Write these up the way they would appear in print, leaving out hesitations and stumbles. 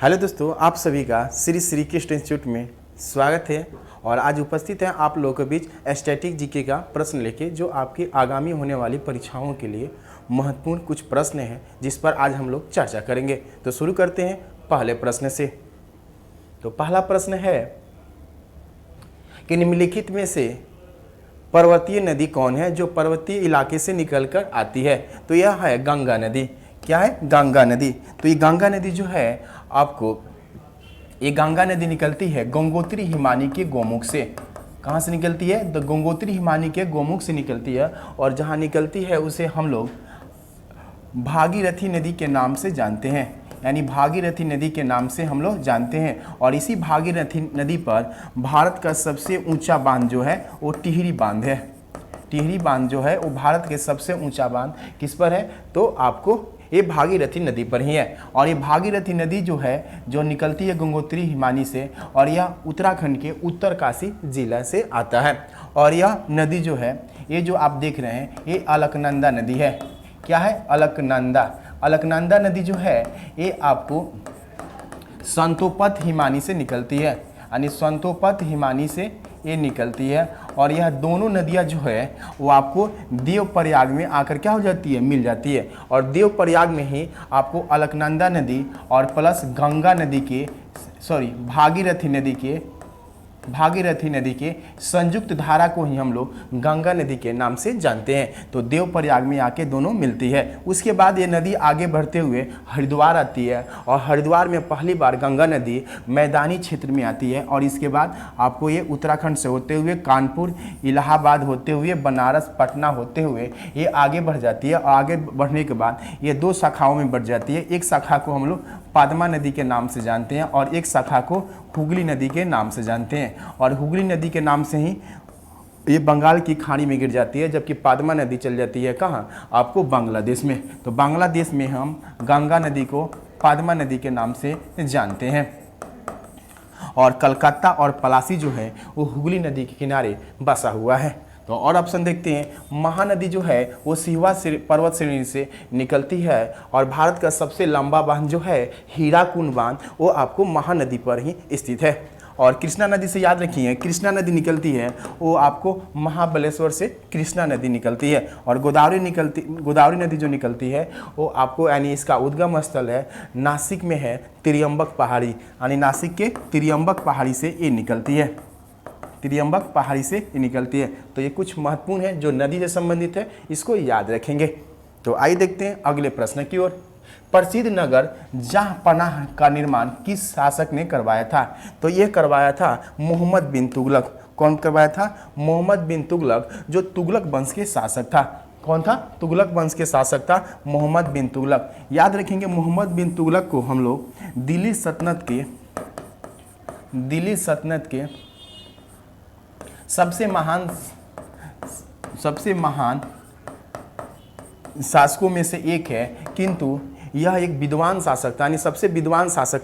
Hello दोस्तों, आप सभी का श्री श्री कृष्ण इंस्टीट्यूट में स्वागत है। और आज उपस्थित हैं आप लोगों के बीच स्टैटिक जीके का प्रश्न लेके, जो आपकी आगामी होने वाली परीक्षाओं के लिए महत्वपूर्ण कुछ प्रश्न हैं जिस पर आज हम लोग चर्चा करेंगे। तो शुरू करते हैं पहले प्रश्न से। तो पहला प्रश्न है कि निम्नलिखित में से पर्वतीय नदी कौन है जो पर्वतीय इलाके से निकलकर आती है? तो यह है गंगा नदी। क्या है? गंगा नदी। तो ये गंगा नदी जो है आपको, ये गंगा नदी निकलती है गंगोत्री हिमानी के गोमुख से। कहाँ से निकलती है? तो गंगोत्री हिमानी के गोमुख से निकलती है, और जहाँ निकलती है उसे हम लोग भागीरथी नदी के नाम से जानते हैं, यानी भागीरथी नदी के नाम से हम लोग जानते हैं। और इसी भागीरथी नदी पर भारत का सबसे ऊंचा बांध जो है वो टिहरी बांध है। टिहरी बांध जो है वो भारत के सबसे ऊंचा बांध किस पर है? तो आपको ये भागीरथी नदी पर ही है। और ये भागीरथी नदी जो है जो निकलती है गंगोत्री हिमानी से, और यह उत्तराखंड के उत्तरकाशी जिला से आता है। और यह नदी जो है, ये जो आप देख रहे हैं, ये अलकनंदा नदी है। क्या है? अलकनंदा। अलकनंदा नदी जो है ये आपको संतोपत हिमानी से निकलती है, यानी संतोपत हिमानी से ये निकलती है। और यह दोनों नदियां जो है वो आपको देवप्रयाग में आकर क्या हो जाती है? मिल जाती है। और देवप्रयाग में ही आपको अलकनंदा नदी और प्लस गंगा नदी के भागीरथी नदी के संयुक्त धारा को ही हम लोग गंगा नदी के नाम से जानते हैं। तो देवप्रयाग में आके दोनों मिलती है। उसके बाद ये नदी आगे बढ़ते हुए हरिद्वार आती है, और हरिद्वार में पहली बार गंगा नदी मैदानी क्षेत्र में आती है। और इसके बाद आपको ये उत्तराखंड से होते हुए कानपुर, इलाहाबाद होते हुए बनारस, पटना होते हुए ये आगे बढ़ जाती है। और आगे बढ़ने के बाद ये दो शाखाओं में बढ़ जाती है। एक शाखा को हम लोग पद्मा नदी के नाम से जानते हैं, और एक शाखा को हुगली नदी के नाम से जानते हैं। और हुगली नदी के नाम से ही ये बंगाल की खाड़ी में गिर जाती है, जबकि पद्मा नदी चल जाती है कहाँ? आपको बांग्लादेश में। तो बांग्लादेश में हम गंगा नदी को पद्मा नदी के नाम से जानते हैं। और कलकत्ता और पलासी जो है वो हुगली नदी के किनारे बसा हुआ है। तो और ऑप्शन देखते हैं। महानदी जो है वो सिहवा पर्वत श्रेणी से निकलती है, और भारत का सबसे लंबा बांध जो है हीराकुंड बांध, वो आपको महानदी पर ही स्थित है। और कृष्णा नदी से याद रखिए, कृष्णा नदी निकलती है वो आपको महाबलेश्वर से कृष्णा नदी निकलती है। और गोदावरी नदी जो निकलती है वो आपको, यानी इसका उद्गम स्थल है नासिक में है त्रियंबक पहाड़ी, यानी नासिक के त्रियंबक पहाड़ी से ये निकलती है। त्रियंबक पहाड़ी से ये निकलती है। तो ये कुछ महत्वपूर्ण है जो नदी से संबंधित है, इसको याद रखेंगे। तो आइए देखते हैं अगले प्रश्न की ओर। प्रसिद्ध नगर जहांपनाह का निर्माण किस शासक ने करवाया था? तो ये करवाया था मोहम्मद बिन तुगलक। कौन करवाया था? मोहम्मद बिन तुगलक, जो तुगलक वंश के शासक था। कौन था? तुगलक वंश के शासक था मोहम्मद बिन तुगलक। याद रखेंगे, मोहम्मद बिन तुगलक को हम लोग दिल्ली सल्तनत के सबसे महान शासकों में से एक है, किंतु यह एक विद्वान शासक था, यानी सबसे विद्वान शासक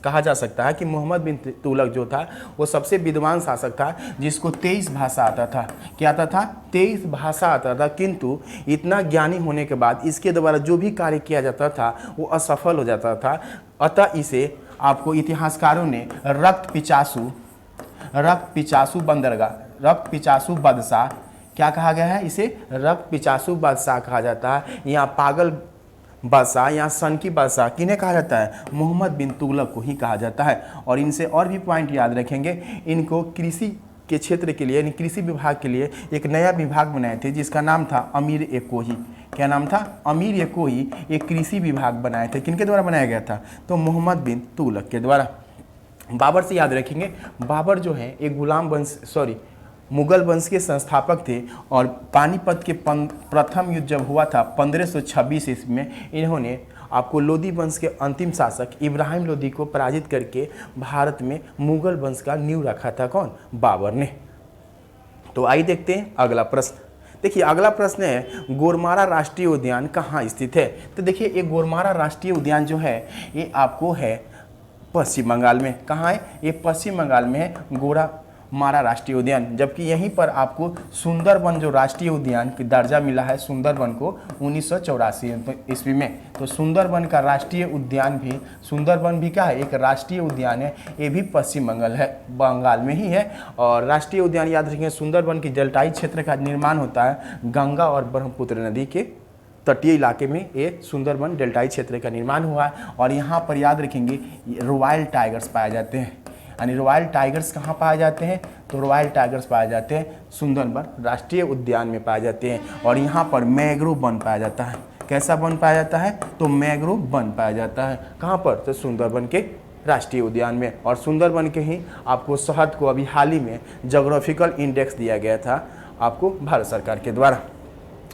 कहा जा सकता है कि मोहम्मद बिन तुगलक जो था वो सबसे विद्वान शासक था, जिसको 23 भाषा आता था। क्या आता था? 23 भाषा आता था। किंतु इतना ज्ञानी होने के बाद इसके द्वारा जो भी कार्य किया जाता था वो असफल हो जाता था। अतः इसे आपको इतिहासकारों ने रक्त पिचासू बादशाह, क्या कहा गया है? इसे रक्त पिचासू बादशाह कहा जाता है। यहाँ पागल बादशाह, यहाँ सन की बादशाह किन्हें कहा जाता है? मोहम्मद बिन तुगलक को ही कहा जाता है। और इनसे और भी पॉइंट याद रखेंगे। इनको कृषि के क्षेत्र के लिए, यानी कृषि विभाग के लिए एक नया विभाग बनाए थे जिसका नाम था अमीर ए कोही। क्या नाम था? अमीर ए कोही। एक कृषि विभाग बनाए थे। किनके द्वारा बनाया गया था? तो मोहम्मद बिन तुगलक के द्वारा। बाबर से याद रखेंगे, बाबर जो है एक मुगल वंश के संस्थापक थे। और पानीपत के प्रथम युद्ध जब हुआ था 1526 ईस्वी में, इन्होंने आपको लोदी वंश के अंतिम शासक इब्राहिम लोदी को पराजित करके भारत में मुगल वंश का नींव रखा था। कौन? बाबर ने। तो आइए देखते हैं अगला प्रश्न। देखिए अगला प्रश्न है, गोरमारा राष्ट्रीय उद्यान कहाँ स्थित है? तो देखिए ये गोरमारा राष्ट्रीय उद्यान जो है ये आपको है पश्चिम बंगाल में। कहाँ है? ये पश्चिम बंगाल में है। मारा राष्ट्रीय उद्यान, जबकि यहीं पर आपको सुंदरबन जो राष्ट्रीय उद्यान की दर्जा मिला है सुंदरबन को 1984 ईस्वी में। तो सुंदरबन का राष्ट्रीय उद्यान भी, सुंदरबन भी क्या है, एक राष्ट्रीय उद्यान है, ये भी पश्चिम बंगाल में ही है। और राष्ट्रीय उद्यान याद रखेंगे, सुंदरबन की जलटाई क्षेत्र का निर्माण होता है गंगा और ब्रह्मपुत्र नदी के तटीय इलाके में, ये सुंदरबन डेल्टाई क्षेत्र का निर्माण हुआ है। और यहाँ पर याद रखेंगे रॉयल टाइगर्स पाए जाते हैं, यानी रॉयल टाइगर्स कहाँ पाए जाते हैं, तो रॉयल टाइगर्स पाए जाते हैं सुंदरबन राष्ट्रीय उद्यान में पाए जाते हैं। और यहाँ पर मैंग्रोव वन पाया जाता है, कैसा वन पाया जाता है, तो मैंग्रोव वन पाया जाता है, कहाँ पर, तो सुंदरबन के राष्ट्रीय उद्यान में। और सुंदरबन के ही आपको शहद को अभी हाल ही में जोग्राफिकल इंडेक्स दिया गया था आपको भारत सरकार के द्वारा।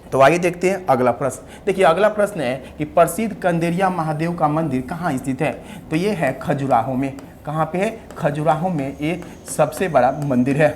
तो आइए देखते हैं अगला प्रश्न। देखिए अगला प्रश्न है कि प्रसिद्ध कंदेरिया महादेव का मंदिर कहाँ स्थित है, तो ये है खजुराहो में। कहाँ पे है, खजुराहो में ये सबसे बड़ा मंदिर है।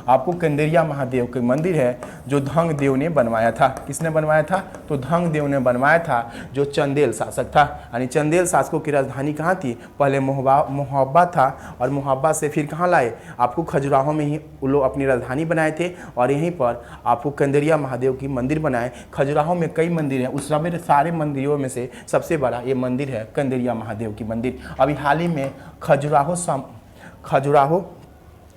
आपको कंदेरिया महादेव के मंदिर है जो धंग देव ने बनवाया था। किसने बनवाया था, तो धंग देव ने बनवाया था, जो चंदेल शासक था। यानी चंदेल शासकों की राजधानी कहाँ थी, पहले मोहब्बा था, और मोहब्बा से फिर कहाँ लाए, आपको खजुराहो में ही वो लोग अपनी राजधानी बनाए थे, और यहीं पर आपको कंदेरिया महादेव की मंदिर बनाए। खजुराहो में कई मंदिर हैं, उस समय सारे मंदिरों में से सबसे बड़ा ये मंदिर है कंदेरिया महादेव की मंदिर। अभी हाल ही में खजुराहो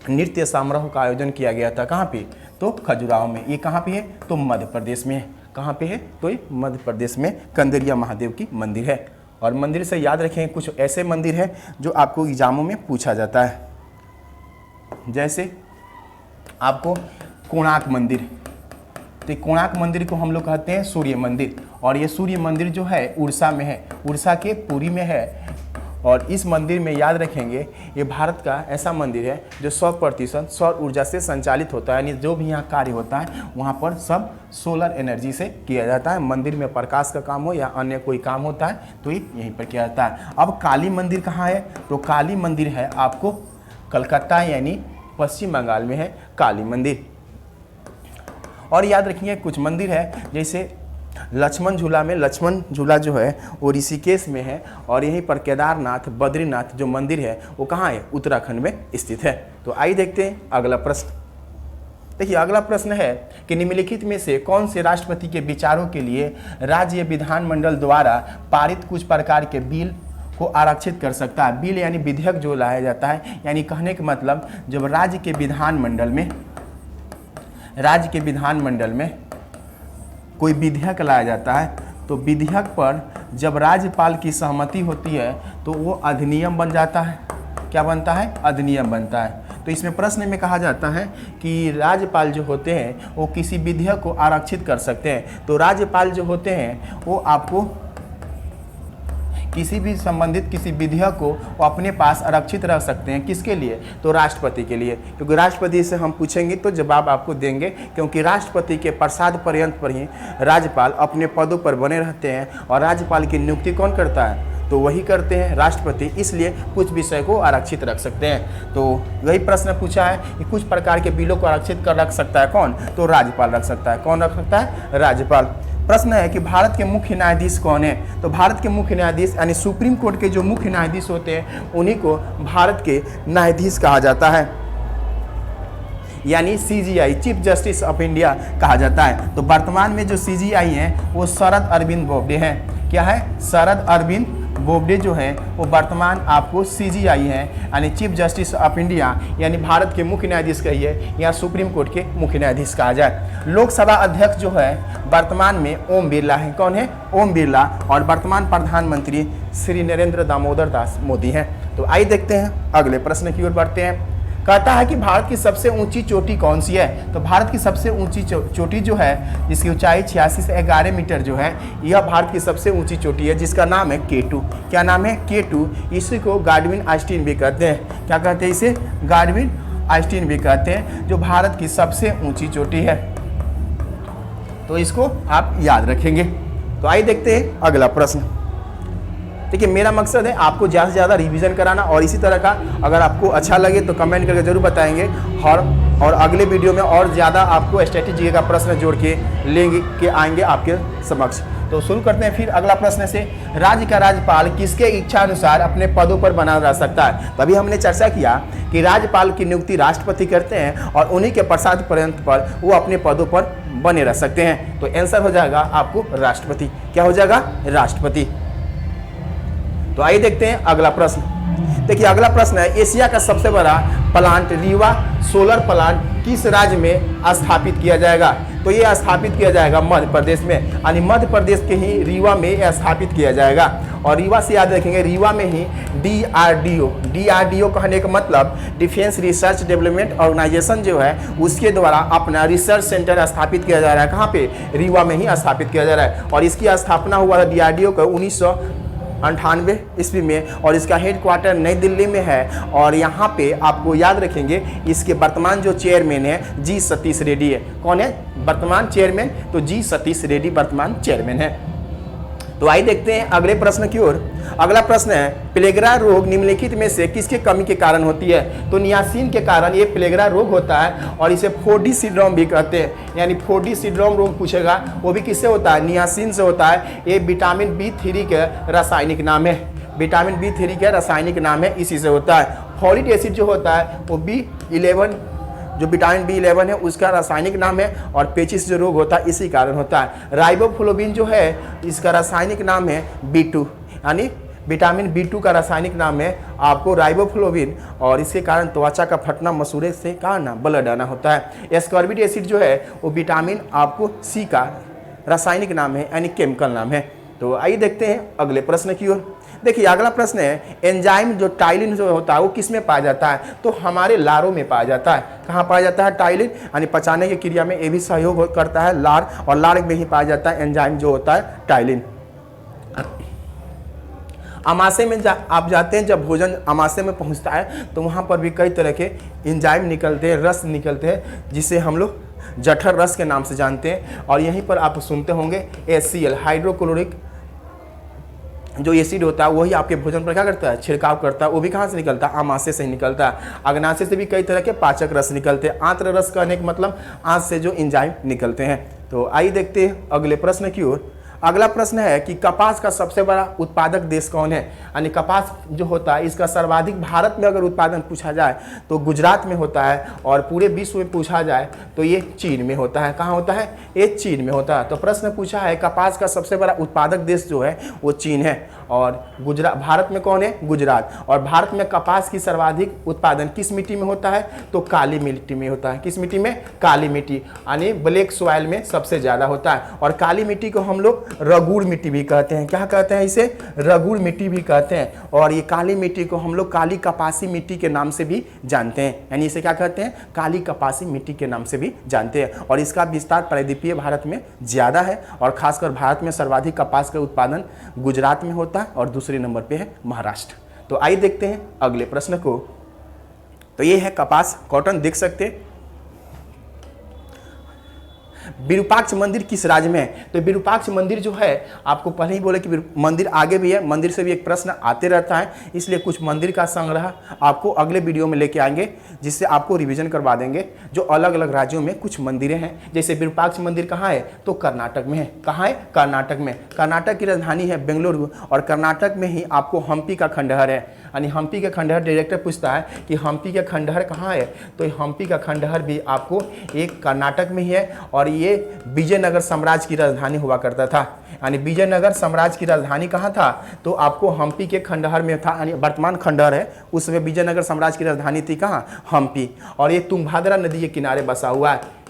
नृत्य समारोह का आयोजन किया गया था, कहाँ पे, तो खजुराहो में। ये कहाँ पे है, तो मध्य प्रदेश में है। कहाँ पे है, तो ये मध्य प्रदेश में कंदेरिया महादेव की मंदिर है। और मंदिर से याद रखें कुछ ऐसे मंदिर हैं जो आपको एग्जामों में पूछा जाता है, जैसे आपको कोणार्क मंदिर, तो कोणार्क मंदिर को हम लोग कहते हैं सूर्य मंदिर। और ये सूर्य मंदिर जो है उड़ीसा में है, उड़ीसा के पुरी में है। और इस मंदिर में याद रखेंगे ये भारत का ऐसा मंदिर है जो 100% सौर ऊर्जा से संचालित होता है, यानी जो भी यहाँ कार्य होता है वहाँ पर सब सोलर एनर्जी से किया जाता है। मंदिर में प्रकाश का काम हो या अन्य कोई काम होता है तो ये यहीं पर किया जाता है। अब काली मंदिर कहाँ है, तो काली मंदिर है आपको कलकत्ता यानी पश्चिम बंगाल में है काली मंदिर। और याद रखिए कुछ मंदिर है जैसे लक्ष्मण झूला में, लक्ष्मण झूला जो है वो ऋषिकेश में है। और यहीं पर केदारनाथ बद्रीनाथ जो मंदिर है वो कहाँ है, उत्तराखंड में स्थित है। तो आइए देखते हैं अगला प्रश्न। देखिए अगला प्रश्न है कि निम्नलिखित में से कौन से राष्ट्रपति के विचारों के लिए राज्य विधानमंडल द्वारा पारित कुछ प्रकार के बिल को आरक्षित कर सकता है। बिल यानी विधेयक जो लाया जाता है, यानी कहने का मतलब जब राज्य के विधानमंडल में कोई विधेयक लाया जाता है तो विधेयक पर जब राज्यपाल की सहमति होती है तो वो अधिनियम बन जाता है। क्या बनता है, अधिनियम बनता है। तो इसमें प्रश्न में कहा जाता है कि राज्यपाल जो होते हैं वो किसी विधेयक को आरक्षित कर सकते हैं। तो राज्यपाल जो होते हैं वो आपको किसी भी संबंधित किसी विधेयक को वो अपने पास आरक्षित रख सकते हैं। किसके लिए, तो राष्ट्रपति के लिए, क्योंकि राष्ट्रपति से हम पूछेंगे तो जवाब आपको देंगे, क्योंकि राष्ट्रपति के प्रसाद पर्यंत पर ही राज्यपाल अपने पदों पर बने रहते हैं। और राज्यपाल की नियुक्ति कौन करता है, तो वही करते हैं राष्ट्रपति, इसलिए कुछ विषय को आरक्षित रख सकते हैं। तो वही प्रश्न पूछा है कि कुछ प्रकार के बिलों को आरक्षित कर रख सकता है कौन, तो राज्यपाल रख सकता है। कौन रख सकता है, राज्यपाल। प्रश्न है कि भारत के मुख्य न्यायाधीश कौन है, तो भारत के मुख्य न्यायाधीश यानी सुप्रीम कोर्ट के जो मुख्य न्यायाधीश होते हैं उन्हीं को भारत के न्यायाधीश कहा जाता है, यानी CJI chief justice of India कहा जाता है। तो वर्तमान में जो CJI हैं वो शरद अरविंद बोबडे हैं। क्या है, शरद अरविंद बोबडे जो है वो वर्तमान आपको CJI है, यानी चीफ जस्टिस ऑफ इंडिया, यानी भारत के मुख्य न्यायाधीश कहिए या सुप्रीम कोर्ट के मुख्य न्यायाधीश कहा जाए। लोकसभा अध्यक्ष जो है वर्तमान में ओम बिरला है। कौन है, ओम बिरला। और वर्तमान प्रधानमंत्री श्री नरेंद्र दामोदर दास मोदी हैं। तो आइए देखते हैं अगले प्रश्न की ओर बढ़ते हैं। कहता है कि भारत की सबसे ऊंची चोटी कौन सी है, तो भारत की सबसे ऊंची चोटी जो है जिसकी ऊंचाई 86 से 11 मीटर जो है, यह भारत की सबसे ऊंची चोटी है जिसका नाम है K2। क्या नाम है, K2। इसी को गार्डविन आइंस्टीन भी कहते हैं। क्या कहते हैं इसे, गार्डविन आइंस्टीन भी कहते हैं, जो भारत की सबसे ऊंची चोटी है। तो इसको आप याद रखेंगे। तो आइए देखते हैं अगला प्रश्न। देखिए मेरा मकसद है आपको ज़्यादा से ज़्यादा रिवीजन कराना, और इसी तरह का अगर आपको अच्छा लगे तो कमेंट करके जरूर बताएंगे। और अगले वीडियो में और ज़्यादा आपको स्ट्रेटेजी का प्रश्न जोड़ के लेंगे के आएंगे आपके समक्ष। तो शुरू करते हैं फिर अगला प्रश्न से। राज्य का राज्यपाल किसके इच्छा अनुसार अपने पदों पर बना रह सकता है? तभी हमने चर्चा किया कि राज्यपाल की नियुक्ति राष्ट्रपति करते हैं और उन्हीं के प्रसाद पर्यंत पर वो अपने पदों पर बने रह सकते हैं। तो आंसर हो जाएगा आपको राष्ट्रपति। क्या हो जाएगा? राष्ट्रपति। तो आइए देखते हैं अगला प्रश्न। देखिए अगला प्रश्न है, एशिया का सबसे बड़ा प्लांट रीवा सोलर प्लांट किस राज्य में स्थापित किया जाएगा? तो ये स्थापित किया जाएगा मध्य प्रदेश में, यानी मध्य प्रदेश के ही रीवा में स्थापित किया जाएगा। और रीवा से याद रखेंगे, रीवा में ही डीआरडीओ कहने का मतलब डिफेंस रिसर्च डेवलपमेंट ऑर्गेनाइजेशन जो है उसके द्वारा अपना रिसर्च सेंटर स्थापित किया जा रहा है। कहाँ पे? रीवा में ही स्थापित किया जा रहा है। और इसकी स्थापना हुआ डीआरडीओ का 1998 ईस्वी में और इसका हेडक्वार्टर नई दिल्ली में है। और यहाँ पे आपको याद रखेंगे इसके वर्तमान जो चेयरमैन है जी सतीश रेड्डी है। कौन है वर्तमान चेयरमैन? तो जी सतीश रेड्डी वर्तमान चेयरमैन है। तो आइए देखते हैं अगले प्रश्न की ओर। अगला प्रश्न है, प्लेगरा रोग निम्नलिखित में से किसके कमी के कारण होती है? तो नियासिन के कारण ये प्लेगरा रोग होता है और इसे 4D सिंड्रोम भी कहते हैं। यानी 4D सिंड्रोम रोग पूछेगा, वो भी किससे होता है? नियासिन से होता है। ये विटामिन B3 के रासायनिक नाम है। विटामिन B3 के रासायनिक नाम है, इसी से होता है। फॉलिक एसिड जो होता है वो B11 जो विटामिन B11 है उसका रासायनिक नाम है। और पेचिस जो रोग होता है इसी कारण होता है। राइबोफ्लोविन जो है इसका रासायनिक नाम है B2, यानी विटामिन B2 का रासायनिक नाम है आपको राइबोफ्लोविन। और इसके कारण त्वचा का फटना, मसूड़े से का ना ब्लड आना होता है। एस्कॉर्बिक एसिड जो है वो विटामिन आपको C का रासायनिक नाम है, यानी केमिकल नाम है। तो आइए देखते हैं अगले प्रश्न की ओर। देखिए अगला प्रश्न है, एंजाइम जो टाइलिन जो होता है वो किस में पाया जाता है? तो हमारे लारों में पाया जाता है। कहाँ पाया जाता है? टाइलिन, यानी पचाने की क्रिया में ये भी सहयोग करता है लार, और लार में ही पाया जाता है एंजाइम जो होता है टाइलिन। अमाशय में आप जाते हैं, जब भोजन अमाशय में पहुंचता है तो वहाँ पर भी कई तरह के एंजाइम निकलते हैं, रस निकलते हैं, जिसे हम लोग जठर रस के नाम से जानते हैं। और यहीं पर आप सुनते होंगे HCl हाइड्रोक्लोरिक जो एसिड होता है वही आपके भोजन पर क्या करता है? छिड़काव करता है। वो भी कहाँ से निकलता है? आमाशय से ही निकलता है। अग्नाशय से भी कई तरह के पाचक रस निकलते हैं। आंत्र रस कहने का मतलब आंत से जो एंजाइम निकलते हैं। तो आइए देखते हैं अगले प्रश्न की ओर। अगला प्रश्न है कि कपास का सबसे बड़ा उत्पादक देश कौन है? यानी कपास जो होता है इसका सर्वाधिक भारत में अगर उत्पादन पूछा जाए तो गुजरात में होता है, और पूरे विश्व में पूछा जाए तो ये चीन में होता है। कहाँ होता है? ये चीन में होता है। तो प्रश्न पूछा है कपास का सबसे बड़ा उत्पादक देश जो है वो चीन है, और गुजरात भारत में कौन है? गुजरात। और भारत में कपास की सर्वाधिक उत्पादन किस मिट्टी में होता है? तो काली मिट्टी में होता है। किस मिट्टी में? काली मिट्टी, यानी ब्लैक सॉइल में सबसे ज्यादा होता है। और काली मिट्टी को हम लोग रगुड़ मिट्टी भी कहते हैं। क्या कहते हैं इसे? रगुड़ मिट्टी भी कहते हैं। और ये काली मिट्टी को हम लोग काली कपासी मिट्टी के नाम से भी जानते हैं, यानी इसे क्या कहते हैं? काली कपासी मिट्टी के नाम से भी जानते हैं। और इसका विस्तार परिद्वीपीय भारत में ज्यादा है, और खासकर भारत में सर्वाधिक कपास का उत्पादन गुजरात में होता है और दूसरे नंबर पे है महाराष्ट्र। तो आइए देखते हैं अगले प्रश्न को। तो ये है कपास, कॉटन देख सकते हैं। विरूपाक्ष मंदिर किस राज्य में है? तो विरूपाक्ष मंदिर जो है आपको पहले ही बोले कि मंदिर आगे भी है, मंदिर से भी एक प्रश्न आते रहता है, इसलिए कुछ मंदिर का संग्रह आपको अगले वीडियो में लेके आएंगे, जिससे आपको रिवीजन करवा देंगे। जो अलग अलग राज्यों में कुछ मंदिरें हैं, जैसे विरूपाक्ष मंदिर कहाँ है? तो कर्नाटक में है। कहाँ है? कर्नाटक में। कर्नाटक की राजधानी है बेंगलुरु, और कर्नाटक में ही आपको हम्पी का खंडहर है। यानी हम्पी का खंडहर, डायरेक्टर पूछता है कि हम्पी का खंडहर कहाँ है? तो हम्पी का खंडहर भी आपको एक कर्नाटक में ही है, और ये विजयनगर साम्राज्य की राजधानी हुआ करता था। यानी विजयनगर साम्राज्य की राजधानी कहाँ था? तो आपको हम्पी के खंडहर में था, यानी वर्तमान खंडहर है, उस समय विजयनगर साम्राज्य की राजधानी थी कहाँ? हम्पी। और ये तुंगभद्रा नदी के किनारे बसा हुआ है।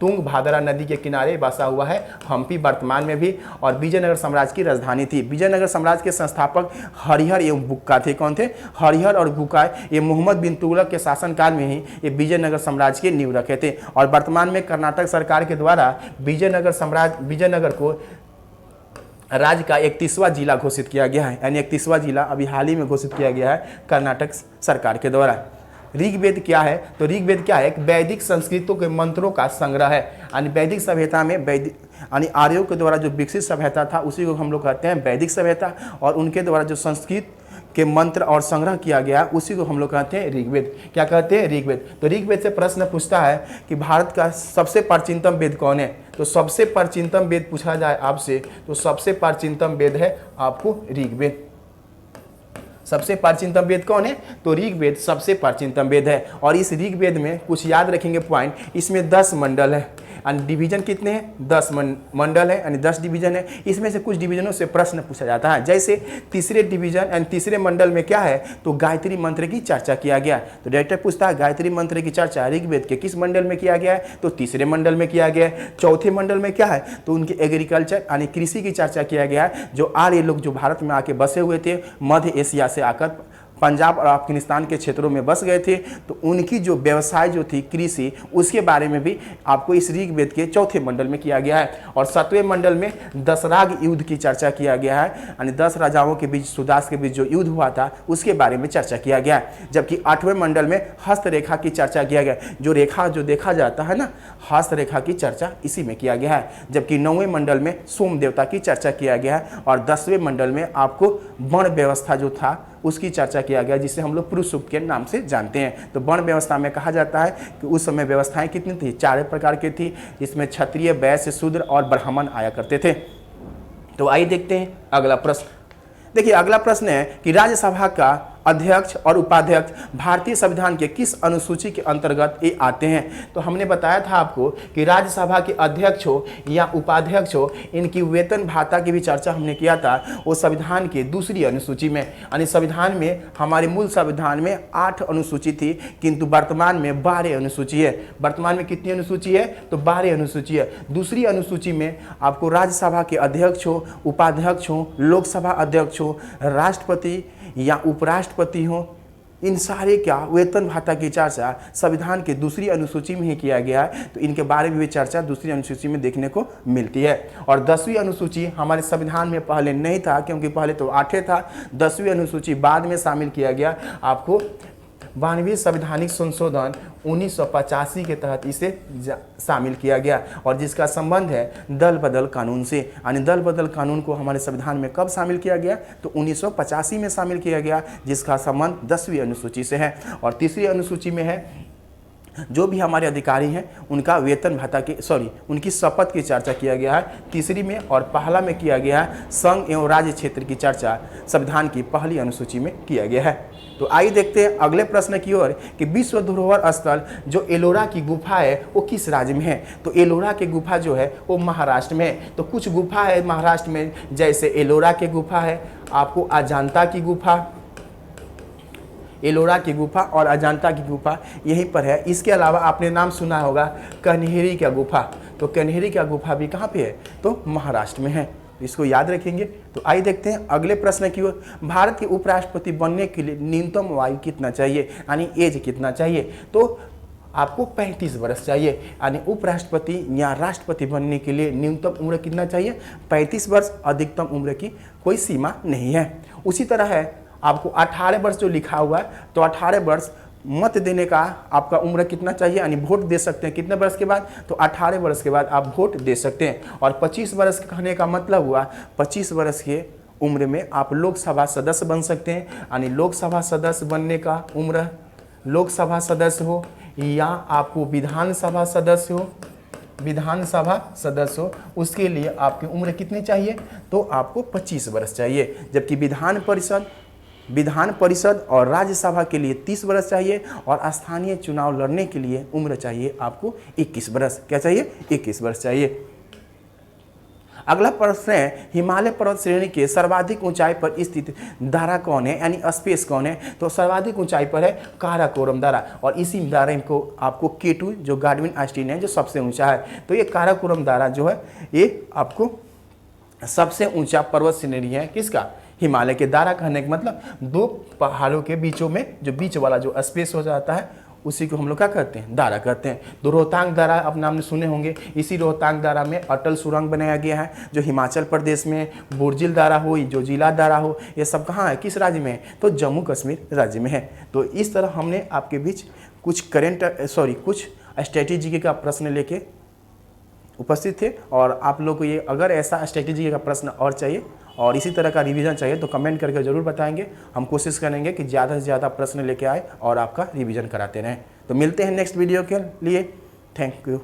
तुंगभद्रा नदी के किनारे बसा हुआ है हम्पी वर्तमान में भी, और विजयनगर साम्राज्य की राजधानी थी। विजयनगर साम्राज्य के संस्थापक हरिहर एवं बुक्का थे। कौन थे? हरिहर और बुक्का। ये मोहम्मद बिन तुगलक के शासनकाल में ही ये विजयनगर साम्राज्य के नींव रखे थे। और वर्तमान में कर्नाटक सरकार के द्वारा विजयनगर को राज्य का 31वां जिला घोषित किया गया है। यानी 31वां जिला अभी हाल ही में घोषित किया गया है कर्नाटक सरकार के द्वारा। ऋग्वेद क्या है? तो ऋग्वेद क्या है? एक वैदिक संस्कृतों के मंत्रों का संग्रह है। यानी वैदिक सभ्यता में यानी आर्यों के द्वारा जो विकसित सभ्यता था उसी को हम लोग कहते हैं वैदिक सभ्यता, और उनके द्वारा जो संस्कृत के मंत्र और संग्रह किया गया, उसी को हम लोग कहते हैं ऋग्वेद। क्या कहते हैं? ऋग्वेद। तो ऋग्वेद से प्रश्न पूछता है कि भारत का सबसे प्राचीनतम वेद कौन है? तो सबसे प्राचीनतम वेद पूछा जाए आपसे तो सबसे प्राचीनतम वेद है आपको ऋग्वेद। सबसे प्राचीनतम वेद कौन है? तो ऋग्वेद सबसे प्राचीनतम वेद है। और इस ऋग्वेद में कुछ याद रखेंगे पॉइंट, इसमें 10 मंडल है यानी डिवीजन कितने हैं? 10 मंडल है यानी 10 डिवीजन है। इसमें से कुछ डिवीजनों से प्रश्न पूछा जाता है। जैसे तीसरे डिवीजन यानी तीसरे मंडल में क्या है? तो गायत्री मंत्र की चर्चा किया गया। तो डायरेक्टर पूछता है गायत्री मंत्र की चर्चा ऋग्वेद के किस मंडल में किया गया है? तो तीसरे मंडल में किया गया है। चौथे मंडल में क्या है? तो उनकी एग्रीकल्चर यानी कृषि की चर्चा किया गया है। जो आर्य लोग जो भारत में आके बसे हुए थे, मध्य एशिया से आकर पंजाब और अफगानिस्तान के क्षेत्रों में बस गए थे, तो उनकी जो व्यवसाय जो थी कृषि, उसके बारे में भी आपको इस ऋग्वेद के चौथे मंडल में किया गया है। और 7वें मंडल में दशराग युद्ध की चर्चा किया गया है यानी 10 राजाओं के बीच, सुदास के बीच जो युद्ध हुआ था उसके बारे में चर्चा किया गया है। जबकि 8वें मंडल में हस्तरेखा की चर्चा किया गया, जो रेखा जो देखा जाता है ना, हस्तरेखा की चर्चा इसी में किया गया है। जबकि 9वें मंडल में सोम देवता की चर्चा किया गया है। और 10वें मंडल में आपको वर्ण व्यवस्था जो था उसकी चर्चा किया गया, जिसे हम लोग पुरुष सूक्त के नाम से जानते हैं। तो वर्ण व्यवस्था में कहा जाता है कि उस समय व्यवस्थाएं कितनी थी? 4 प्रकार की थी, जिसमें क्षत्रिय, वैश्य, शूद्र और ब्राह्मण आया करते थे। तो आइए देखते हैं अगला प्रश्न। देखिए अगला प्रश्न है कि राज्यसभा का अध्यक्ष और उपाध्यक्ष भारतीय संविधान के किस अनुसूची के अंतर्गत ये आते हैं? तो हमने बताया था आपको कि राज्यसभा के अध्यक्ष हो या उपाध्यक्ष हो, इनकी वेतन भाता की भी चर्चा हमने किया था। वो संविधान के दूसरी अनुसूची में, यानी संविधान में, हमारे मूल संविधान में 8 अनुसूची थी, किंतु वर्तमान में 12 अनुसूची है। वर्तमान में कितनी अनुसूची है? तो 12 अनुसूची है। दूसरी अनुसूची में आपको राज्यसभा के अध्यक्ष हो, उपाध्यक्ष हो, लोकसभा अध्यक्ष हो, राष्ट्रपति या उपराष्ट्रपति हो, इन सारे क्या वेतन भाता की चर्चा संविधान के दूसरी अनुसूची में ही किया गया है। तो इनके बारे में भी चर्चा दूसरी अनुसूची में देखने को मिलती है। और 10वीं अनुसूची हमारे संविधान में पहले नहीं था, क्योंकि पहले तो 8 था। 10वीं अनुसूची बाद में शामिल किया गया। आपको 92वें संवैधानिक संशोधन 1985 के तहत इसे शामिल किया गया, और जिसका संबंध है दल बदल कानून से। यानी दल बदल कानून को हमारे संविधान में कब शामिल किया गया? तो 1985 में शामिल किया गया, जिसका संबंध 10वीं अनुसूची से है। और तीसरी अनुसूची में है जो भी हमारे अधिकारी हैं उनका वेतन भत्ता की उनकी शपथ की चर्चा किया गया है तीसरी में। और पहला में किया गया है संघ एवं राज्य क्षेत्र की चर्चा संविधान की पहली अनुसूची में किया गया है। तो आइए देखते हैं अगले प्रश्न की ओर कि विश्व धरोहर स्थल जो एलोरा की गुफा है वो किस राज्य में है? तो एलोरा की गुफा जो है वो महाराष्ट्र में है। तो कुछ गुफा है महाराष्ट्र में, जैसे एलोरा की गुफा है, आपको अजंता की गुफा, एलोरा की गुफा और अजंता की गुफा यहीं पर है। इसके अलावा आपने नाम सुना होगा कन्हेरी का गुफा। तो कन्हेरी का गुफा भी कहाँ पे है? तो महाराष्ट्र में है। इसको याद रखेंगे। तो आइए देखते हैं अगले प्रश्न की ओर। भारत के उपराष्ट्रपति बनने के लिए न्यूनतम आयु कितना चाहिए, यानी एज कितना चाहिए? तो आपको 35 वर्ष चाहिए। यानी उपराष्ट्रपति या राष्ट्रपति बनने के लिए न्यूनतम उम्र कितना चाहिए? 35 वर्ष। अधिकतम उम्र की कोई सीमा नहीं है। उसी तरह है आपको 18 वर्ष जो लिखा हुआ है, तो 18 वर्ष मत देने का आपका उम्र कितना चाहिए, यानी वोट दे सकते हैं कितने वर्ष के बाद? तो 18 वर्ष के बाद आप वोट दे सकते हैं। और 25 वर्ष कहने का मतलब हुआ 25 वर्ष के उम्र में आप लोकसभा सदस्य बन सकते हैं। यानी लोकसभा सदस्य बनने का उम्र, लोकसभा सदस्य हो या आपको विधानसभा सदस्य हो, विधानसभा सदस्य हो, उसके लिए आपकी उम्र कितनी चाहिए? तो आपको 25 वर्ष चाहिए। जबकि विधान परिषद और राज्यसभा के लिए 30 वर्ष चाहिए, और स्थानीय चुनाव लड़ने के लिए उम्र चाहिए आपको 21 वर्ष। क्या चाहिए? 21 वर्ष चाहिए। अगला प्रश्न है हिमालय पर्वत श्रेणी के सर्वाधिक ऊंचाई पर स्थित दारा कौन है, यानी स्पेस कौन है? तो सर्वाधिक ऊंचाई पर है काराकोरम दारा, और इसी दारा को आपको K2 जो गार्डविन आइंस्टीन है जो सबसे ऊंचा है। तो ये काराकोरम दारा जो है ये आपको सबसे ऊंचा पर्वत श्रेणी है। किसका? हिमालय के। दारा कहने का मतलब 2 पहाड़ों के बीचों में जो बीच वाला जो स्पेस हो जाता है उसी को हम लोग क्या कहते हैं? दारा कहते हैं। तो रोहतांग दारा आप नाम सुने होंगे। इसी रोहतांग दारा में अटल सुरंग बनाया गया है जो हिमाचल प्रदेश में, बुर्जिल दारा हो, जो जिला दारा हो, ये सब कहाँ है, किस राज्य में है? तो जम्मू कश्मीर राज्य में है। तो इस तरह हमने आपके बीच कुछ कुछ स्ट्रेटेजी का प्रश्न लेके उपस्थित थे, और आप लोग को ये अगर ऐसा स्ट्रेटेजी का प्रश्न और चाहिए और इसी तरह का रिवीजन चाहिए तो कमेंट करके ज़रूर बताएंगे। हम कोशिश करेंगे कि ज़्यादा से ज़्यादा प्रश्न लेके आए और आपका रिवीजन कराते रहें। तो मिलते हैं नेक्स्ट वीडियो के लिए। Thank you.